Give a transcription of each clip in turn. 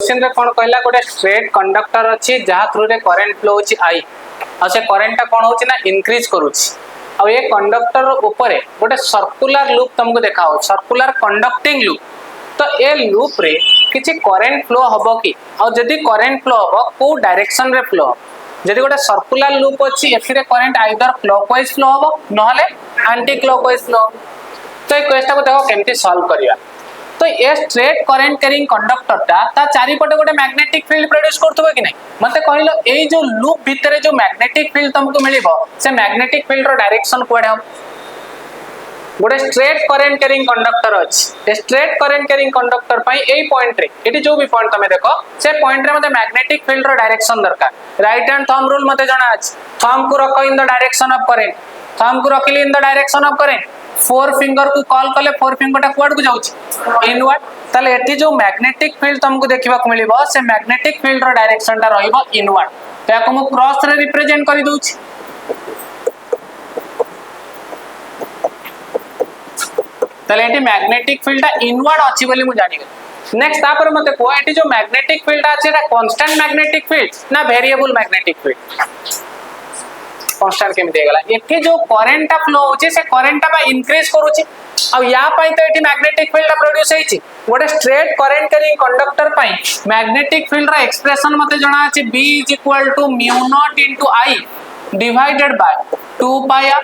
Question रे कोन कहला गोटे स्ट्रेट कंडक्टर अछि जहा थ्रू रे करंट फ्लो होछि आई आ से करंट कोन होछि ना इंक्रीज करूछि आ ये कंडक्टर ऊपर गोटे सर्कुलर लूप तुमको देखाओ सर्कुलर कंडक्टिंग लूप तो ए लूप रे किछि करंट फ्लो हबो कि आ जदी करंट फ्लो हबो को डायरेक्शन रे फ्लो जदी गोटे सर्कुलर लूप अछि एथिरे करंट आइदर क्लॉकवाइज फ्लो हबो नहले एंटी क्लॉकवाइज फ्लो तो ए क्वेश्चन को देखो केमती सॉल्व करिया तो ये स्ट्रेट करंट कैरिंग कंडक्टर ता चारिपटे गोटे मैग्नेटिक फील्ड प्रोड्यूस करथबो कि नै मते कहिलो एई जो लूप भितरे जो मैग्नेटिक फील्ड तुमको मिलिबो से मैग्नेटिक फील्ड रो डायरेक्शन कोडे हम गोटे स्ट्रेट करंट कैरिंग कंडक्टर अछि स्ट्रेट करंट कैरिंग कंडक्टर पई एई पॉइंट रे एटी जो भी पॉइंट तमे देखो से पॉइंट रे मते मैग्नेटिक फील्ड रो डायरेक्शन दरकार राइट हैंड थंब रूल मते जणा अछि थंब को रखो in the direction of current thumb को रखिली in the direction of current four finger को कॉल कले फोर फिंगर टा क्वाड को जाउची इनवर्ड ताले एठी जो मैग्नेटिक फील्ड तुमको देखिबा को मिलिबो से मैग्नेटिक फील्ड रो डायरेक्शन टा रहइबो इनवर्ड तो याको मु क्रॉस रे रिप्रेजेंट करि दोउची ताले एठी मैग्नेटिक फील्ड टा इनवर्ड अछि बोली मु जानि गली नेक्स्ट तापर मते को एठी जो मैग्नेटिक फील्ड अछि एटा कांस्टेंट मैग्नेटिक फील्ड ना वेरिएबल मैग्नेटिक फील्ड कांस्टेंट केम देगला एठी जो करंट फ्लो होची से करंट बा इंक्रीज करूची आ या पई तो एठी मैग्नेटिक फील्ड प्रोड्यूस हेची गोटे स्ट्रेट करंट कैरिंग कंडक्टर पई मैग्नेटिक फील्ड रा एक्सप्रेशन मते जणा अछि B = μ0 * I divided by 2 pi r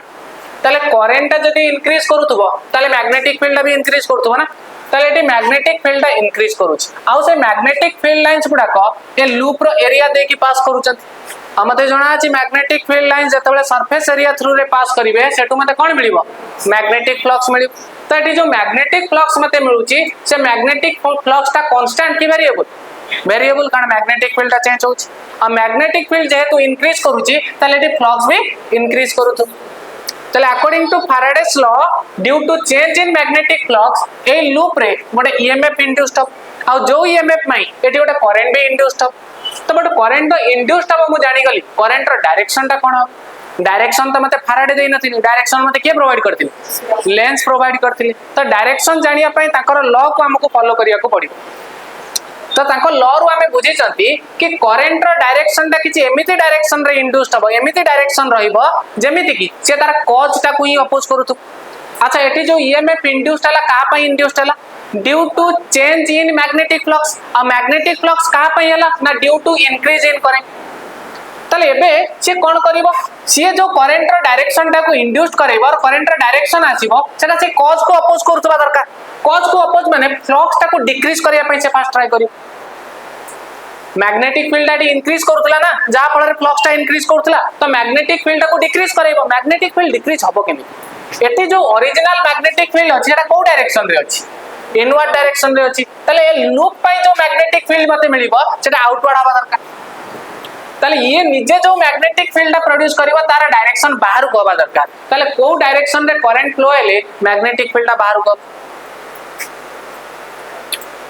ताले करंट जदी इंक्रीज करूतबो ताले मैग्नेटिक फील्ड भी इंक्रीज करतबो ना ताले एठी मैग्नेटिक फील्ड इंक्रीज करूची आ से मैग्नेटिक फील्ड लाइंस गुडा को ए लूप रो एरिया दे की पास करूचत हमते जणा अछि मैग्नेटिक फील्ड लाइन जतबेले सरफेस एरिया थ्रू रे पास करिवे सेटु मते कोन मिलिबो मैग्नेटिक फ्लक्स मिलिबो तो एठी जो मैग्नेटिक फ्लक्स मते मिलुची से मैग्नेटिक फ्लक्स ता कांस्टेंट की वेरिएबल कारण मैग्नेटिक फील्ड चेंज होची आ मैग्नेटिक फील्ड जेहेतु इंक्रीज करूची ताले एठी फ्लक्स भी इंक्रीज करूतो ताले according to Faraday's law due to change in magnetic flux ए लूप रे गोटे ईएमएफ इंड्यूस्ड हो आ जो ईएमएफ माई एठी गोटे करंट भी इंड्यूस्ड हो तो बट करंट तो इंड्यूस्ड हो मु जानि गली करंट रो डायरेक्शन ता कोन डायरेक्शन तो मते फैराडे देई नथिनी डायरेक्शन मते के प्रोवाइड करथिले लेंस प्रोवाइड करथिले तो डायरेक्शन जानिया पई ताकर लॉ को हमको फॉलो करिया को पड़ी तो ताको लॉ रु हमें बुझी चंती कि करंट रो डायरेक्शन ता किछि एमिति डायरेक्शन रे इंड्यूस्ड हो एमिति डायरेक्शन रहिबो जेमिति कि से तार कॉज ता को ही अपोज करूथु अच्छा एठी जो ईएमएफ इंड्यूस्ड हला का पई इंड्यूस्ड हला due to change in magnetic flux आ मैग्नेटिक फ्लक्स का पई हला ना due to increase in current तले एबे से कोन करिवो से जो करंट रो डायरेक्शन ता को इंड्यूस्ड करैबो और करंट रो डायरेक्शन आसीबो सेटा से कॉज को अपोज करथबा दरकार कॉज को अपोज माने फ्लक्स ता को डिक्रीज करिया पई से फास्ट ट्राई करियो मैग्नेटिक फील्ड आडी इंक्रीज करथला ना जा फळ रे फ्लक्स ता इंक्रीज करथला तो मैग्नेटिक फील्ड को डिक्रीज करैबो मैग्नेटिक फील्ड डिक्रीज हबो केमि एटी जो ओरिजिनल मैग्नेटिक फील्ड अछि एटा को डायरेक्शन रे अछि इनवर्ड डायरेक्शन रे अछि तले ए लूप पई जो मैग्नेटिक फील्ड मते मिलिबो सेटा आउटवर्ड हबा दरकार तले ये निजे जो मैग्नेटिक फील्ड प्रोड्यूस करिवो तार डायरेक्शन बाहर को हबा दरकार तले को डायरेक्शन रे करंट फ्लो हेले मैग्नेटिक फील्ड बाहर को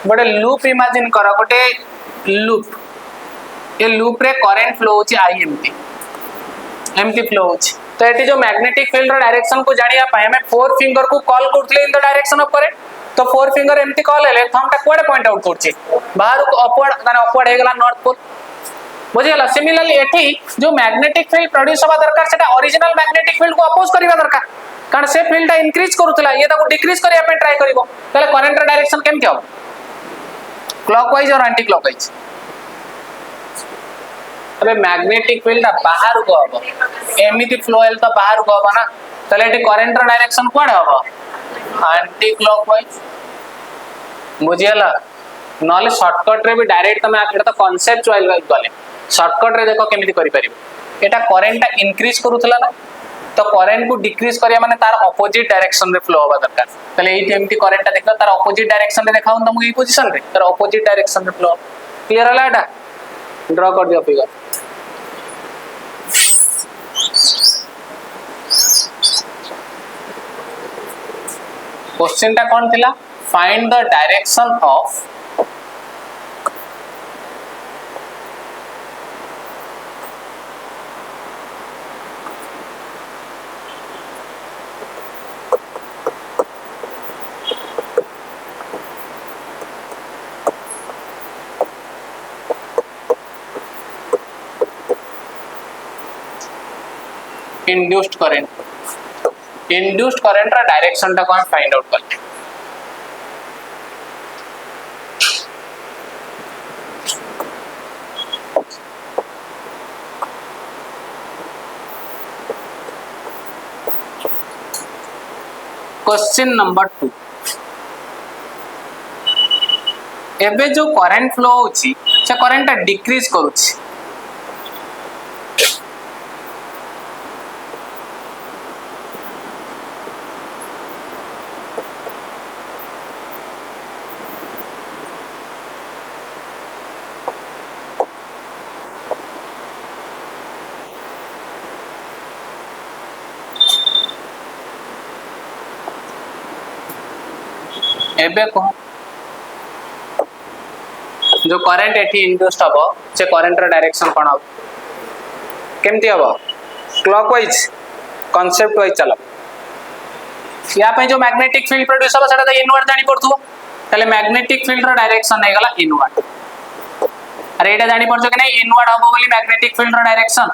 बडे लूप इमेजिन करो गोटे लूप ये लूप रे करंट फ्लो होची आई एमटी फ्लो होची तो एटी जो मैग्नेटिक फील्ड रो डायरेक्शन को जानिया पाए हमें फोर फिंगर को कॉल करथले in the direction of current तो फोर फिंगर एमटी कॉल हेले थंब ता कोडे पॉइंट आउट करछि बाहर को अपवर्ड माने अपवर्ड हे गेला नॉर्थ पोल बुझियला सिमिलरली एटी जो मैग्नेटिक फील्ड प्रोड्यूस होबा दरकार सेटा ओरिजिनल मैग्नेटिक फील्ड को अपोज करिबा दरकार कारण से फील्ड ता इंक्रीज करूतला ये ताको डिक्रीज करिया पे ट्राई करिवो तले करंट रो डायरेक्शन केमति हो क्लॉकवाइज और एंटी क्लॉकवाइज अबे मैग्नेटिक फील्ड बाहर को हबो एमिति फ्लो हेल तो बाहर को हबो ना तले एटी करंट रो डायरेक्शन कोड हबो एंटी क्लॉकवाइज बुझियला नले शॉर्टकट रे भी डायरेक्ट तमे एटा तो कांसेप्चुअल गले शॉर्टकट रे देखो केमिति करि परिबो एटा करंट इंक्रीज करूथला ना तो करंट को डिक्रीज करिया माने तार ऑपोजिट डायरेक्शन रे फ्लो होबा दरकार तले एटी एमटी करंट देखला तार ऑपोजिट डायरेक्शन रे देखाउन तमु ई पोजीशन रे तार ऑपोजिट डायरेक्शन रे फ्लो क्लियर हला एटा ड्रा कर दियो फिगर क्वेश्चन टा कोन थिला find the direction of induced current रा डायरेक्शन टा को हम फाइंड आउट करते। क्वेश्चन नंबर 2 एबे जो करंट फ्लो होची से करंट डिक्रीज करूची एबे को जो करंट एठी इंड्यूस्ड हबो से करंट रा डायरेक्शन कोन हबो केमती हबो क्लॉकवाइज कांसेप्ट वाइज चलो या पे जो मैग्नेटिक फील्ड प्रोड्यूस हबो सेटा तो इनवर्ड जानि पड़थुबो तले मैग्नेटिक फील्ड रा डायरेक्शन हे गला इनवर्ड अरे एटा जानि पड़छो कि नहीं इनवर्ड हबो बोली मैग्नेटिक फील्ड रा डायरेक्शन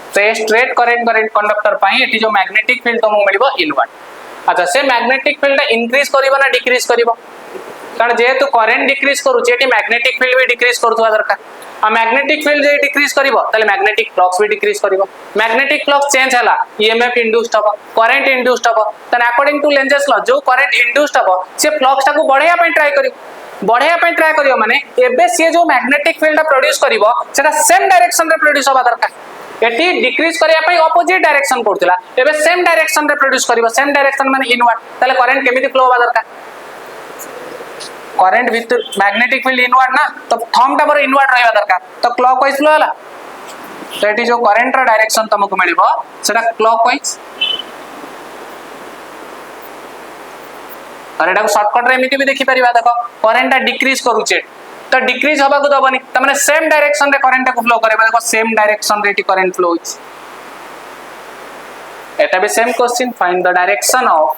तो स्ट्रेट करंट कंडक्टर पाई एठी जो मैग्नेटिक फील्ड तुमको मिलिबो इनवर्ड। अच्छा से मैग्नेटिक फील्ड इंक्रीज करिवो ना डिक्रीज करिवो कारण जेहेतु करंट डिक्रीज करूची एटी मैग्नेटिक फील्ड भी डिक्रीज करथुवा दरकार आ मैग्नेटिक फील्ड जे डिक्रीज करिवो तले मैग्नेटिक फ्लक्स भी डिक्रीज करिवो मैग्नेटिक फ्लक्स चेंज हला ईएमएफ इंड्यूस्ड हबो करंट इंड्यूस्ड हबो तन अकॉर्डिंग टू लेंजेस लॉ जो करंट इंड्यूस्ड हबो से फ्लक्स टाको बढ़ाया पे ट्राई करिवो माने एबे से जो मैग्नेटिक फील्ड प्रोड्यूस करिवो सेटा सेम डायरेक्शन रे प्रोड्यूस हबा दरकार एटी डिक्रीज करिया पे ऑपोजिट डायरेक्शन करथिला एबे सेम डायरेक्शन रे प्रोड्यूस करिवो सेम डायरेक्शन माने इनवर्ड तले करंट केमिति फ्लो हबा दरकार current with magnetic field inward ना तो थंब टा पर इनवर्ड रहबा दरकार तो क्लॉकवाइज फ्लो हला तो एटी जो करंट रा डायरेक्शन तुमको मिलिबो सेटा क्लॉकवाइज और एटा को शॉर्टकट रे एमिति भी देखि परिबा देखो करंट डिक्रीज करूचे तो डिक्रीज हबा को दबनी त माने सेम डायरेक्शन रे करंट को फ्लो करेबा देखो सेम डायरेक्शन रे एटी करंट फ्लो होइछ एटा भी same question find the direction of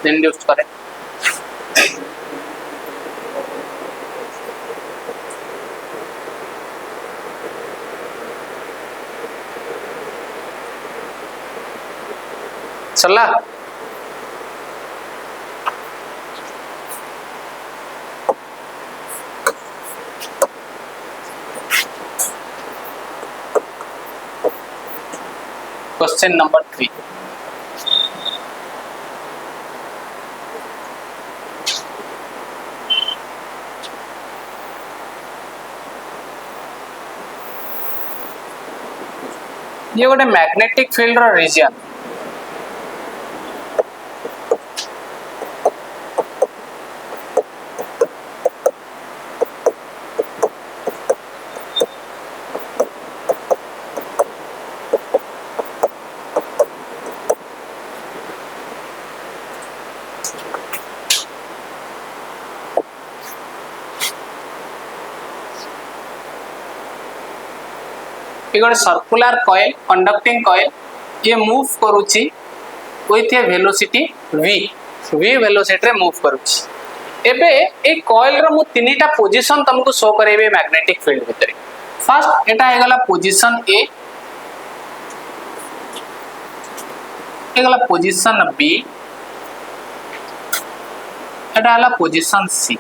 induced current चला क्वेश्चन नंबर 3 ये गोटे मैग्नेटिक फील्ड रो रीजन गोटे सर्कुलर कॉइल कंडक्टिंग कॉइल ये मूव करूची with A velocity v velocity रे मूव करूची एबे ए कॉइल रो मु तीनटा पोजीशन तुमको शो करेबे मैग्नेटिक फील्ड भीतर फर्स्ट एटा हे गला पोजीशन ए हे गला पोजीशन बी एटा हला position C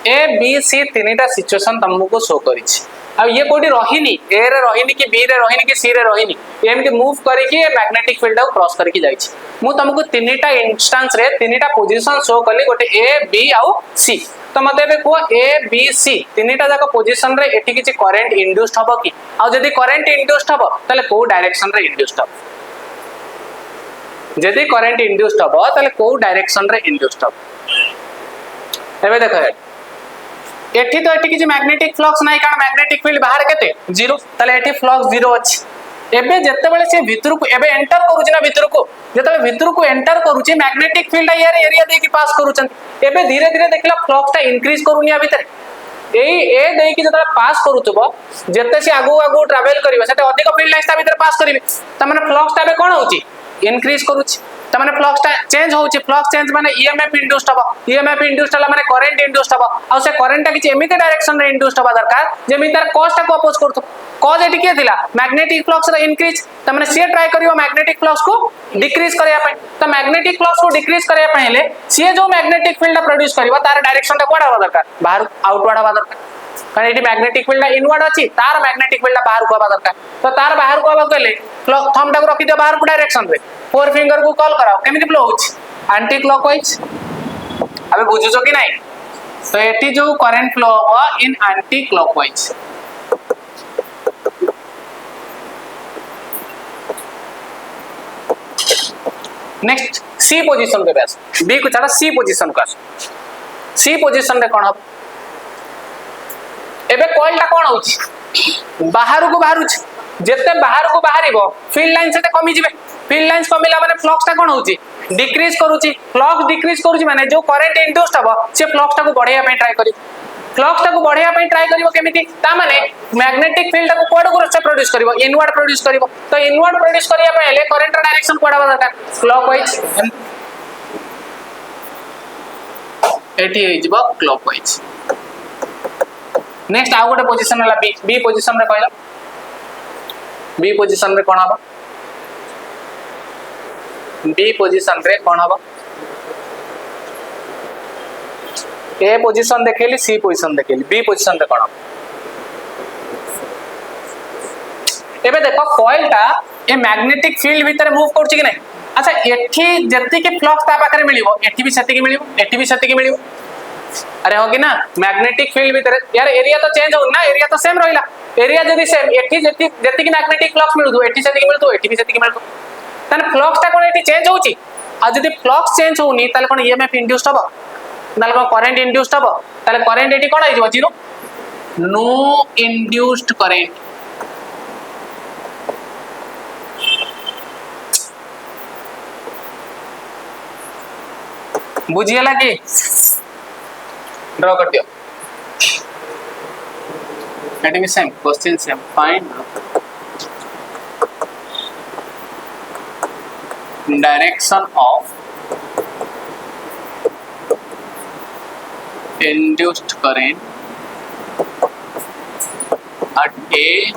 A B C तीनटा सिचुएशन तुमको शो करिछि अब ये कोठी रहिनी ए रे रहिनी कि बी रे रहिनी कि सी रे रहिनी एमके मूव करके मैग्नेटिक फील्ड को क्रॉस करके जाइछि मु तुमको तीनटा इंस्टेंस रे तीनटा पोजीशन शो करली गोटे ए बी आउ सी तो मते बे को ए बी सी तीनटा जाक पोजीशन रे एठी किछि करंट इंड्यूस्ड हबो कि आ जदी करंट इंड्यूस्ड हबो तले को डायरेक्शन रे इंड्यूस्ड हबो जदी करंट इंड्यूस्ड हबो तले को डायरेक्शन रे इंड्यूस्ड हबो एबे देखो एठी तो एठी किछि मैग्नेटिक फ्लक्स नाही कारण मैग्नेटिक फील्ड बाहर केते जीरो तले एठी फ्लक्स जीरो अछि एबे जत्ते बेले से भितर को एबे एंटर करूछि ना भितर को जत्ते भितर को एंटर करूछि मैग्नेटिक फील्ड यार एरिया दे के पास करूछन एबे धीरे धीरे देखला फ्लक्स ता इंक्रीज करूनिया भितर ए देकी जतले पास करूथबो जते से आगु आगु ट्रैवल करिवो सेते अधिक फील्ड लाइन्स ता भीतर पास करिवे त माने फ्लक्स ता बे कोन होची इंक्रीज करूची त माने फ्लक्स ता चेंज होची फ्लक्स चेंज माने ईएमएफ इंड्यूस्ड हबो ईएमएफ इंड्यूस्ड हला माने करंट इंड्यूस्ड हबो आ से करंट ता किछि एमिति डायरेक्शन रे इंड्यूस्ड हबा दरकार जेमि तार कॉस्ट को अपोज करतो कॉज एटी के थिला मैग्नेटिक फ्लक्स रे इंक्रीज त माने से ट्राई करिवो मैग्नेटिक फ्लक्स को डिक्रीज करिया पय त मैग्नेटिक फ्लक्स को डिक्रीज करिया पय हेले से जो मैग्नेटिक फील्ड प्रोड्यूस करिवो तार डायरेक्शन ता कोडा हबा दरकार बाहर आउटवर्ड हबा दरकार कारण एटी मैग्नेटिक फील्ड इनवर्ड अछि तार मैग्नेटिक फील्ड बाहर को हबा दरकार तो तार बाहर को हबा गले थंब टा को रखि दियो बाहर को डायरेक्शन रे फोर फिंगर को कॉल कराओ केमिति फ्लो होछि एंटी क्लॉकवाइज अबे बुझुछो कि नाही तो एटी जो करंट फ्लो हो इन एंटी क्लॉकवाइज नेक्स्ट सी पोजीशन के बेस बी को छाड़ा सी पोजीशन को आस सी पोजीशन रे कोन हो एबे कॉइल टा कोन होछि बाहर को बाहरुछ जेते बाहर को बाहरिबो फील्ड लाइन सेते कमी जिवे फील्ड लाइन्स कमिला माने फ्लक्स ता कोन होछि डिक्रीज करूछि फ्लक्स डिक्रीज करूछि माने जो करंट इंड्यूस्ड हबो से फ्लक्स ता को बढ़ाया पे ट्राई करी फ्लक्स ता को बढ़ाया पे ट्राई करिवो केमिति ता माने मैग्नेटिक फील्ड को कोड को से प्रोड्यूस करिवो इनवर्ड प्रोड्यूस करिवो तो इनवर्ड प्रोड्यूस करिया पे ले करंट डायरेक्शन कोड हबा दरकार क्लॉकवाइज एटी हिजबो क्लॉकवाइज नेक्स्ट आउ गोटे पोजीशन हला बी बी पोजीशन रे कहला बी पोजीशन रे कोन हबो बी पोजीशन रे कोन हबो ए पोजीशन देखेली सी पोजीशन देखेली बी पोजीशन रे कोन हबो एबे देखो कॉइल ता ए मैग्नेटिक फील्ड भीतर मूव करछि कि नै अच्छा एठी जति के फ्लक्स ता पाखरे मिलिवो एठी भी सेति के मिलिवो एठी भी सेति के मिलिवो अरे हो कि ना मैग्नेटिक फील्ड भीतर यार एरिया तो चेंज हो ना एरिया तो सेम रहिला एरिया जदी सेम एठी जति की मैग्नेटिक फ्लक्स मिलु एठी सेति के मिलु एठी भी सेति के मिलु तने फ्लक्स ता कोन एठी चेंज होउची आ जदी फ्लक्स चेंज होउनी ताले कोन ईएमएफ इंड्यूस्ड हबो ताले कोन करंट इंड्यूस्ड हबो ताले करंट एठी कोन आइजो जीरो नो इंड्यूस्ड करंट बुझियला कि ड्रॉ कर दियो एटी भी same question same find direction of induced current at A,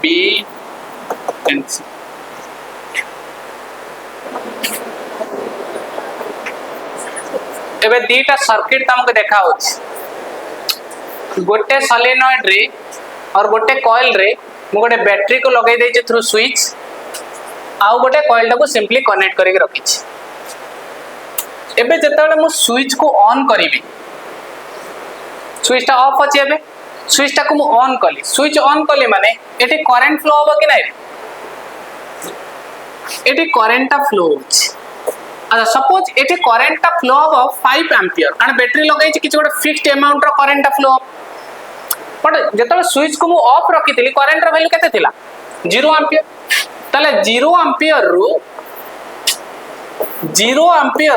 B and C. एबे दीटा सर्किट तमको देखा होछि गोटे सोलेनॉइड रे और गोटे कॉइल रे मु गोटे बैटरी को लगे देछि थ्रू स्विच आउ गोटे कॉइल टा को सिंपली कनेक्ट करके रखी एबे जेतेबेले मु स्विच को ऑन करिवि स्विच टा ऑफ अछि एबे स्विच टा को मु ऑन कली स्विच ऑन कली माने एटी करंट फ्लो होबो कि नै एटी करंट टा फ्लो होछि अच्छा सपोज एटी करंट टा फ्लो होबो 5 एंपियर कारण बैटरी लगाई छि किछ गोटे फिक्स्ड अमाउंट रो करंट टा फ्लो बट जेतेबेले स्विच को मु ऑफ रखितली करंट रो वैल्यू केते थिला 0 एंपियर तले 0 एंपियर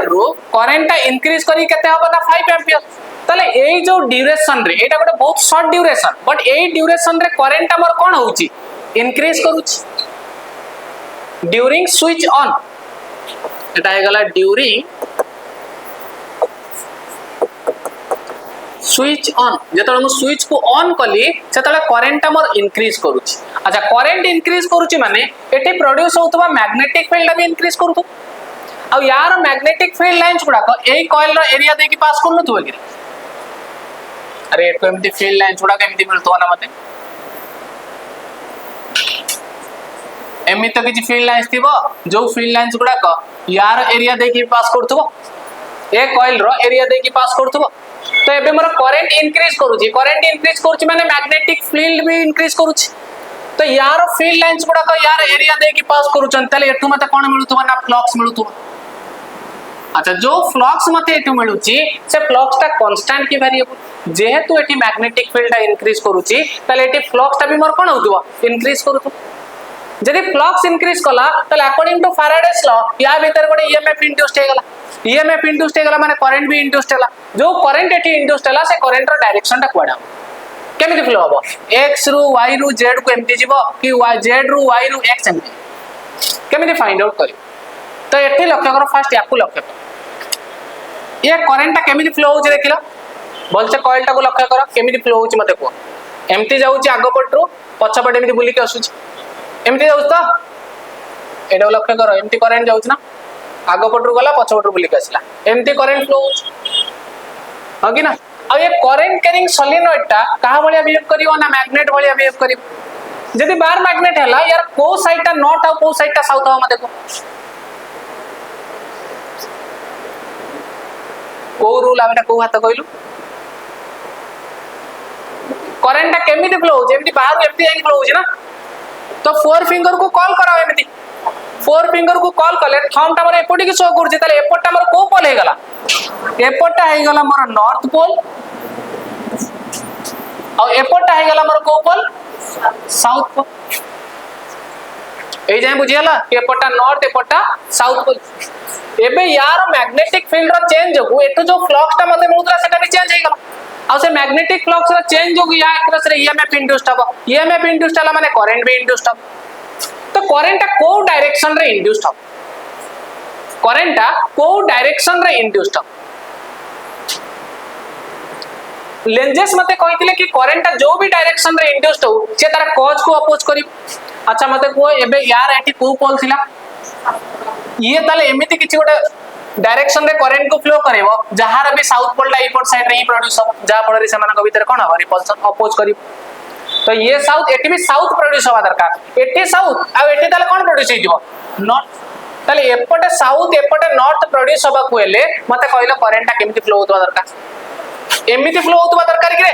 रो करंट टा इंक्रीज करी केते होबो ना 5 एंपियर तले एई जो ड्यूरेशन रे एटा गोटे बहुत short duration but AE duration रे करंट हमर कोन होउची इंक्रीज करूची ड्यूरिंग स्विच ऑन एटा हे गला ड्यूरिंग स्विच ऑन जेतले हम स्विच को ऑन कली सेतले करंट हमर इंक्रीज करूची अच्छा करंट इंक्रीज करूची माने एटी प्रोड्यूस होतबा मैग्नेटिक फील्ड भी इंक्रीज करतो आ यार मैग्नेटिक फील्ड लाइंस गुडा को एई कॉइल रो एरिया देकी पास करनु तो कि अरे एतो एमती फील्ड लाइंस गुडा केमती मिलतो ना मते एमी तो किछि फील्ड लाइंस थिबो जो फील्ड लाइंस गुडा को यार एरिया देकी पास करथबो ए कॉइल रो एरिया देकी पास करथबो तो एबे मोर करंट इंक्रीज करूची माने मैग्नेटिक फील्ड भी इंक्रीज करूची तो यार फील्ड लाइंस गुडा को यार एरिया देकी पास करूचन तले एठु मते कोन मिलुथबो ना फ्लक्स मिलुथबो अच्छा जो फ्लक्स मते एठु मिलुची से फ्लक्स ता कांस्टेंट की वेरिएबल जेहेतु एठी मैग्नेटिक फील्ड इंक्रीज करूची तले एठी फ्लक्स ता भी मोर कोन होतबो इंक्रीज करूथबो जदि फ्लक्स इंक्रीज कला तले अकॉर्डिंग टू फैराडेस लॉ या भीतर गोटे ईएमएफ इंड्यूस्ड हेगला ईएमएफ इंड्यूस्ड हेगला माने करंट भी इंड्यूस्ड हेला जो करंट एठी इंड्यूस्ड हेला से करंट रो डायरेक्शन टा कुआडा केमिति फ्लो हबो x रु y रु z को एमटी जीवो कि z रु y रु x एमटी केमिति फाइंड आउट करी तो एठी लक्ष्य करो फर्स्ट याकू लक्ष्य कर ये करंट टा केमिति फ्लो होउछ देखिलो बोलचे कॉइल टा को लक्ष्य करो केमिति फ्लो होउछ मते को एमटी जाउची आगो पटरु पछ पटे एमिति बुली के आसुची एमटी जाउछ तो एडो लक्ष्य करो एमटी करंट जाउछ ना आगो पटरु गला पछ पटरु बुली के आसला एमटी करंट फ्लो होउछ हो कि ना अब ये करंट कैरिंग सोलेनॉइड टा कहा भलिया बिहेव करिवो ना मैग्नेट भलिया बिहेव करिवो जदि बार मैग्नेट हला यार को साइड टा नॉर्थ और को साइड टा साउथ हो मते को को रूल आबेटा को हाथ कइलु करंट टा केमिति फ्लो हो जेमति बाहर एमटी जाई फ्लो हो ना तो फोर फिंगर को कॉल कराओ एमति फोर फिंगर को कॉल कले थंब टा मोर एपटी के शो करछि ताले एपटा मोर को पोल हे गला एपटा हे गला मोर नॉर्थ पोल और एपटा हे गला मोर को पोल साउथ पोल ए जाय बुझियला एपटा नॉर्थ एपटा साउथ पोल एबे यार मैग्नेटिक फील्ड रो चेंज हो एटो जो फ्लक्स टा मते मिलुतला सेटा भी चेंज हे गला आ से मैग्नेटिक फ्लक्स रो चेंज हो या एकरस रे ईएमएफ इंड्यूस्ड हबो ईएमएफ इंड्यूस्ड हला माने करंट भी इंड्यूस्ड हबो तो करंट टा को डायरेक्शन रे इंड्यूस्ड हबो करंट टा को डायरेक्शन रे इंड्यूस्ड हबो लेंजेस मते कहितले कि करंट टा जो भी डायरेक्शन रे इंड्यूस्ड हो से तार कॉज को अपोज करी अच्छा मते को एबे यार एठी को पोल थिला ये ताले एमिति किछि गोटे डायरेक्शन रे करंट को फ्लो करेबो जहार भी साउथ पोल टा इपोर्ट साइड रे ही प्रोड्यूस हो जा फल से मानक भीतर कोन हो रिपल्सन अपोज करी तो ये साउथ एटी भी साउथ प्रोड्यूस होवा दरकार एटी साउथ आ एटी ताले कोन प्रोड्यूस हेतिबो नॉर्थ ताले एपटे साउथ एपटे नॉर्थ प्रोड्यूस होबा को हेले मते कहलो करंट टा केमिति फ्लो होतबा दरकार एमिति फ्लो होतबा दरकार कि रे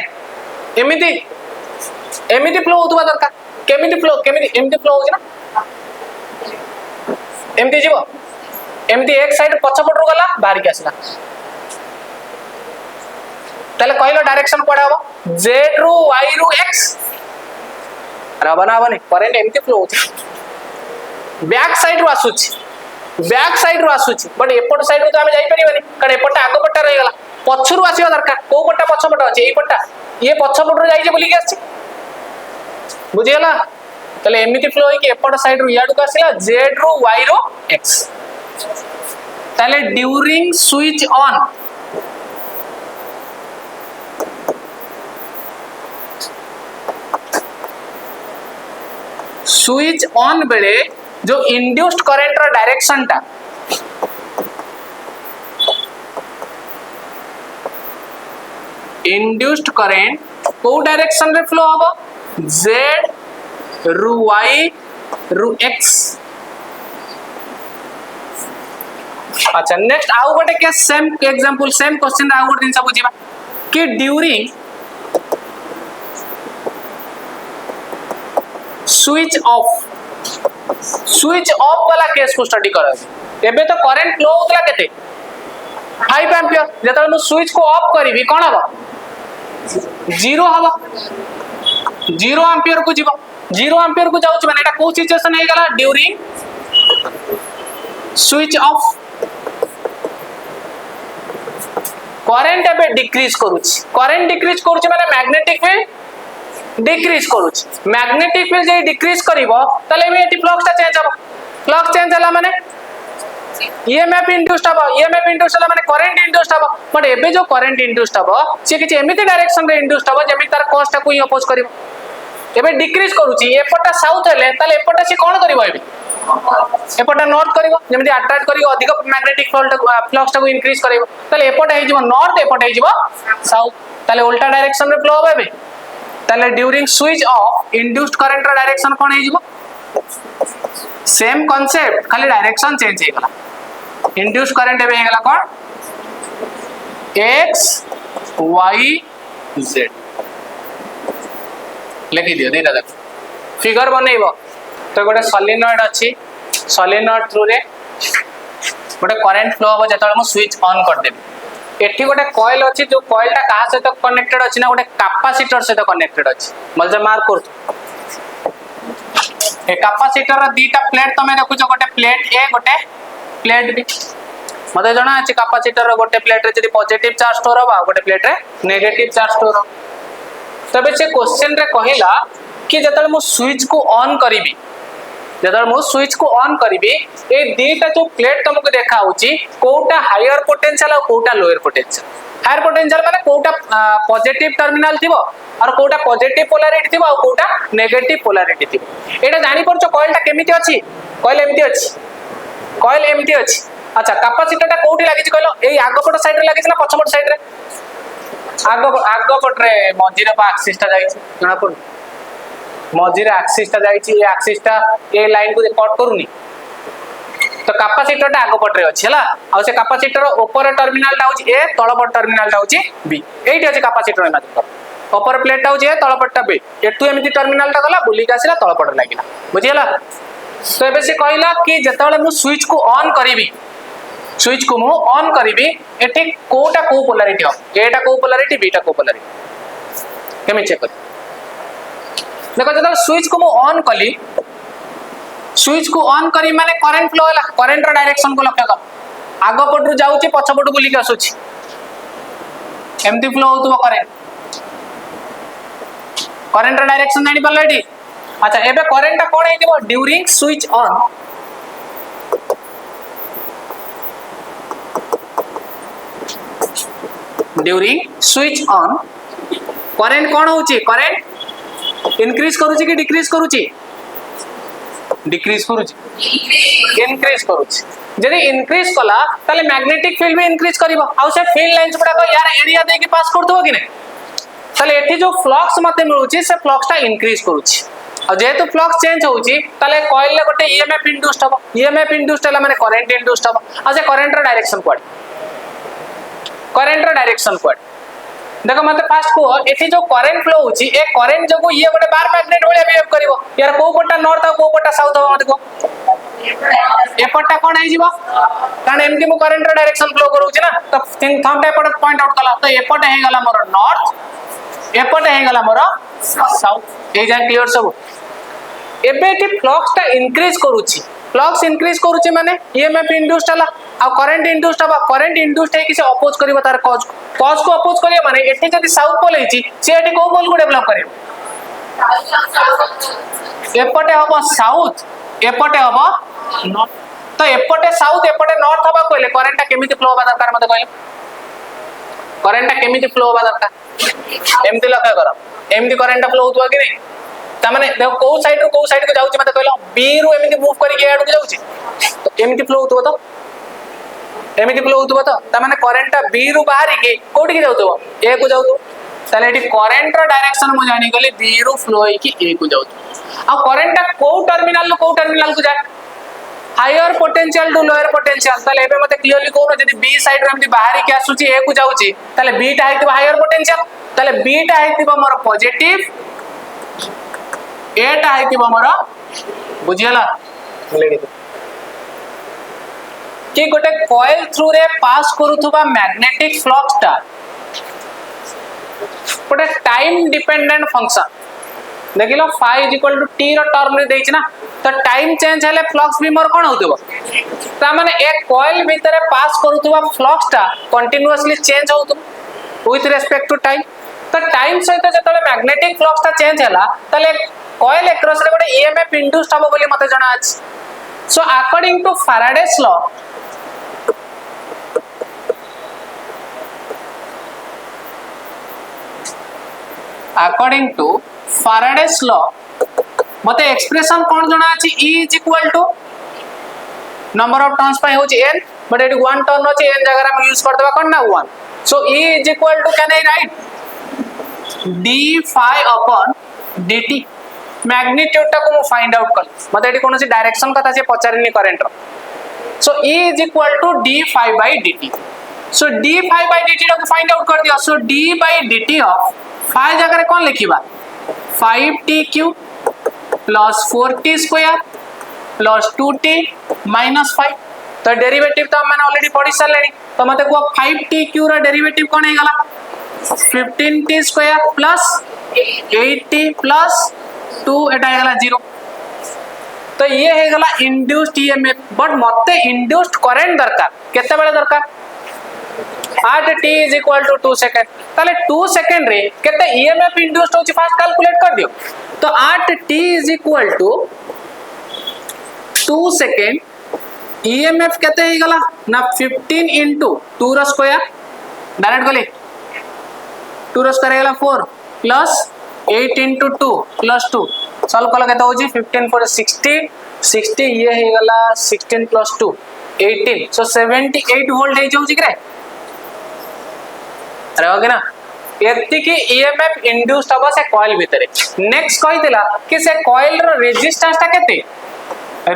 एमिति फ्लो होतबा दरकार केमिति एमिति फ्लो होछि ना एमिति जीवो एमिति एक साइड पछपट रो गला बाहर के आसला ताले कहलो डायरेक्शन कोडा हो z रु y रु x रबना बने करंट एमिति फ्लो होछि बैक साइड रो आसुछि बट एपट साइड रो तो हम जाई परिबनी कारण एपट आगो पट्टा रहि गला पछरु आसीबा दरकार को पट्टा पछपट अछि ए पट्टा ये पछपट रो जाई जे बोली के आछि बुझियला तले एमिति फ्लो होई कि एपट साइड रो याडू का आसीला z रो y रो x तले ड्यूरिंग स्विच ऑन बेले जो इंड्यूस्ड करंट रो डायरेक्शन टा इंड्यूस्ड करंट को डायरेक्शन रे फ्लो होबो z रु y रु x अच्छा नेक्स्ट आउ गोटे के सेम एग्जांपल सेम क्वेश्चन आउ गोटे दिन सब बुझिबा कि ड्यूरिंग स्विच ऑफ वाला केस को स्टडी करा एबे तो करंट फ्लो होतला केते 5 एंपियर जेता नु स्विच को ऑफ करबी कोन हबो 0 हबो 0 एंपियर को जीवो 0 एंपियर को जाउछ माने एटा को सिचुएशन हे गला ड्यूरिंग स्विच ऑफ करंट एबे डिक्रीज करूछ माने मैग्नेटिक फील्ड डिक्रीज करूछ मैग्नेटिक फील्ड जे डिक्रीज करिवो तले एबे एटी फ्लक्स ता चेंज हबो फ्लक्स चेंज हला माने ईएमएफ इंड्यूस्ड हबो ईएमएफ इंड्यूस्ड हला माने करंट इंड्यूस्ड हबो बट एबे जो करंट इंड्यूस्ड हबो से किछि एमिति डायरेक्शन रे इंड्यूस्ड हबो जेमि तार कॉस्ट को ही अपोज करिवो एबे डिक्रीज करूछि एपटा साउथ हेले ताले एपटा से कोन करिवो एबे एपटा नॉर्थ करिवो जेमि अट्रैक्ट करिवो अधिक मैग्नेटिक फ्लक्स को इंक्रीज करिवो ताले एपटा हे जिवो नॉर्थ एपटा हे जिवो साउथ ताले उल्टा डायरेक्शन रे फ्लो होबे एबे ताले during switch of induced current रा डायरेक्शन कोन हे जिवो सेम कांसेप्ट खाली डायरेक्शन चेंज हे गला इंड्यूस्ड करंट एबे हे गला कोन x y z लिखि दियो देटा देख फिगर बनेइबो तो गोटे सोलेनॉइड अछि सोलेनॉइड थ्रू रे गोटे करंट फ्लो हो जतले हम स्विच ऑन कर देबे एठी गोटे कॉइल अछि जो कॉइल ता कहा से तो कनेक्टेड अछि ना गोटे कैपेसिटर से तो कनेक्टेड अछि मलजे मार्क कर ए कैपेसिटर दीटा प्लेट तमे देखुछ गोटे प्लेट ए गोटे प्लेट बी मते जणा अछि कैपेसिटर गोटे प्लेट रे जदी पॉजिटिव चार्ज स्टोर होबा गोटे प्लेट रे नेगेटिव चार्ज स्टोर हो तबे से क्वेश्चन रे कहिला कि जतल मु स्विच को ऑन करिवि जतल मु स्विच को ऑन करिवि ए दीटा जो प्लेट तुमको देखा होची कोटा हायर पोटेंशियल और कोटा लोअर पोटेंशियल हायर पोटेंशियल माने कोटा पॉजिटिव टर्मिनल थिबो और कोटा पॉजिटिव पोलैरिटी थिबो और कोटा नेगेटिव पोलैरिटी थिबो एटा जानि परछो कॉइल टा केमिति अछि कॉइल एमति अछि अच्छा कैपेसिटर टा कोठी लागि छी कहलो एई आगपट साइड रे लागि छी ना पछपट साइड रे आगपट रे मझी रे एक्सिस टा जाई छी जणा पड़ मझी रे एक्सिस टा जाई छी ए एक्सिस टा ए लाइन को कट करूनी तो कैपेसिटर टा आगपट रे अछि हला आ से कैपेसिटर ऊपर टर्मिनल टा होची ए तळपट टर्मिनल टा होची बी एठी अछि कैपेसिटर में ऊपर प्लेट टा होची ए तळपट टा बी एटू एमिति टर्मिनल टा गला बुली के आसीला तळपट लागिला बुझियला तो एबे से कहला कि जतले मु स्विच को ऑन करिवि स्विच को मु ऑन करिवि एठी कोटा को पोलैरिटी हो एटा को पोलैरिटी बीटा को पोलैरिटी केमे चेक कर देखो जतले स्विच को मु ऑन कली स्विच को ऑन करी माने करंट फ्लो होला करंट रो डायरेक्शन को लक्ष्य कर आगो पटु जाउची पछ पटु बुली के आसुची एमती फ्लो होतबो करंट रो डायरेक्शन जानि पल्ला एठी अच्छा एबे करंट कोन हेतिबो during switch on during switch on current कोन होची करंट इंक्रीज करूची कि डिक्रीज करूची डिक्रीज करूची इंक्रीज करूची जदि इंक्रीज कला ताले मैग्नेटिक फील्ड भी इंक्रीज करिवो आ से फील्ड लाइंस गुडा को यार एरिया दे के पास करथबो कि नै ताले एठी जो फ्लक्स मते मिलुची से फ्लक्स टा इंक्रीज करूची और जेहेतु फ्लक्स चेंज होची ताले कॉइल ले गोटे ईएमएफ इंड्यूस्ड हबो ईएमएफ इंड्यूस्ड हला माने करंट इंड्यूस्ड हबो आ से करंट रो डायरेक्शन क्वाड देखो मते फास्ट को एठी जो करंट फ्लो होची ए करंट जको ये गोटे बार मैग्नेट भले बिहेव करिवो यार को पटा नॉर्थ और को पटा साउथ हो मते को ए पटा कोन आइ जीवो कारण एमटी मु करंट रो डायरेक्शन फ्लो करूची ना तो थंब टाइप पॉइंट आउट कला तो ए पटा हे गला मोर नॉर्थ ए पटा हे गला मोर साउथ ए जा क्लियर सब एबे एठी फ्लक्स टा इंक्रीज करूची फ्लक्स इंक्रीज करूची माने ईएमएफ इंड्यूस्ड हला आ करंट इंड्यूस्ड हबा करंट इंड्यूस्ड है कि से अपोज करिवो तार कॉज को अपोज करिया माने एठी जदी साउथ पोल हेची से एठी को पोल को डेवलप करिवो एपटे हबो साउथ एपटे हबो नॉर्थ तो एपटे साउथ एपटे नॉर्थ हबा कहले करंट केमिति फ्लो होबा दरकार मते कहले करंट केमिति फ्लो होबा दरकार एमति लक्ष्य करो एमति करंट फ्लो होतबा कि नै ता माने देखो को साइड को जाउची मते कहलो बी रु एमिति मूव करी के आड को जाउची तो एमिति फ्लो होतबो तो एमिति फ्लो होतबो तो ता माने करंट बी रु बाहरी के कोठी के जाउतबो ए को जाउतो ताले एठी करंट रो डायरेक्शन मु जानि गले बी रु फ्लो होई कि ए को जाउतो आ करंट को टर्मिनल को जाय higher potential to lower potential ताले एबे मते क्लियरली कोन जदी बी साइड रो एमिति बाहरी के आसुची ए को जाउची ताले बी टा हेतिबो हायर पोटेंशियल ताले बी टा हेतिबो मोर पॉजिटिव एटा हेतिबो मोर बुझियला कि गोटे कॉइल थ्रू रे पास करूथबा मैग्नेटिक फ्लक्स टा गोटे टाइम डिपेंडेंट फंक्शन देखिलो phi = t रो टर्म रे देछि ना तो टाइम चेंज हेले फ्लक्स भी मोर कोन होतबो ता माने एक कॉइल भीतर पास करूथबा फ्लक्स टा कंटीन्यूअसली चेंज होतबो विथ रिस्पेक्ट टू टाइम तो टाइम सहित जतले मैग्नेटिक फ्लक्स टा चेंज हला तले कॉइल अक्रॉस रे गोटे ईएमएफ इंड्यूस्ड हबो बोली मते जणा अछि so according to Faraday's law according to Faraday's law मते एक्सप्रेशन कोन जणा अछि E number of turns पाई होछि n बट एटी 1 टर्न होछि n जगह हम यूज कर देबा कोन ना 1 सो E can I write d phi upon dt magnitude टा को फाइंड आउट कर मते एटी कोनोसी डायरेक्शन कथा से पचारिनी current so E d phi by dt so d phi by dt टा को फाइंड आउट कर दियो सो d by dt of phi जगह रे कोन लिखिबा 5t³ plus 4t square plus 2t minus 5 तो डेरिवेटिव तो हमने ऑलरेडी पढ़ी सारलेनी तो मते को 5t³ रो डेरिवेटिव कोन हे गला 15t square plus 8t plus 2 एटा हे गला 0 तो ये हे गला इंड्यूस्ड ईएमएफ बट मते इंड्यूस्ड करंट दरकार केते बेले दरकार at t is equal to 2 second ताले 2 सेकंड रे केते ईएमएफ इंड्यूस्ड होची फास्ट कैलकुलेट कर दियो तो at t is equal to 2 second EMF केते हे गला ना 15 into 2 रो स्क्वायर डायरेक्ट गली 2 रो स्क्वायर हेला 4 प्लस 8 into 2 plus 2 सॉल्व कला केते होची 15 for 60 60 ये हे गला 16 plus 2 18 सो 78 वोल्ट हे जाउची करे अरे ओके ना एति की ईएमएफ इंड्यूस्ड हबा से कॉइल भीतर नेक्स्ट कहितला कि से कॉइल रो रेजिस्टेंस ता केते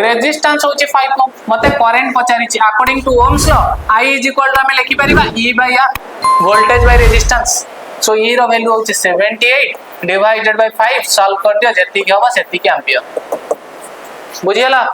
रेजिस्टेंस होची 5 ओम मते करंट पचारी छि according to Ohm's law I is equal to हमें लिखि परिबा E by R voltage by resistance so E रो वैल्यू होची 78 डिवाइडेड बाय 5 सॉल्व कर दियो जति की हबा सेति की एंपियर बुझियला।